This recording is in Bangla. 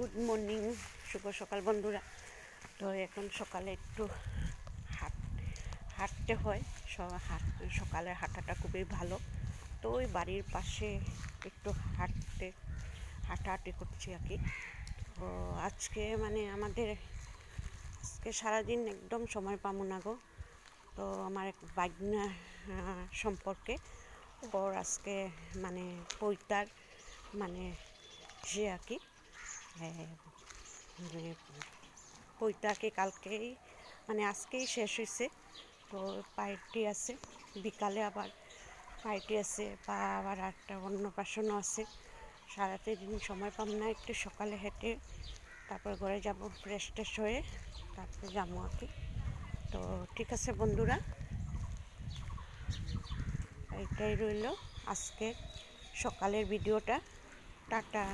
গুড মর্নিং, শুভ সকাল বন্ধুরা। তো এখন সকালে একটু হাঁটতে হয়। সকালের হাঁটাটা খুবই ভালো। তো ওই বাড়ির পাশে একটু হাঁটাহাঁটি করছি আর কি। তো আজকে আমাদের সারাদিন একদম সময় পাবো না গো। তো আমার এক বাগনা সম্পর্কে ওর আজকে পৈতার সে আর কি পৈতাকে কালকেই আজকেই শেষ হয়েছে। তো পার্টি আছে, বিকালে আবার পার্টি আছে, বা আবার একটা অন্নপ্রাশনও আছে। সারাটা দিন সময় পাম না, একটু সকালে হেঁটে তারপর ঘরে যাব, ফ্রেশ ট্রেশ হয়ে তারপরে যাবো আর কি। তো ঠিক আছে বন্ধুরা, এইটাই রইল আজকে সকালের ভিডিওটা। টাটা।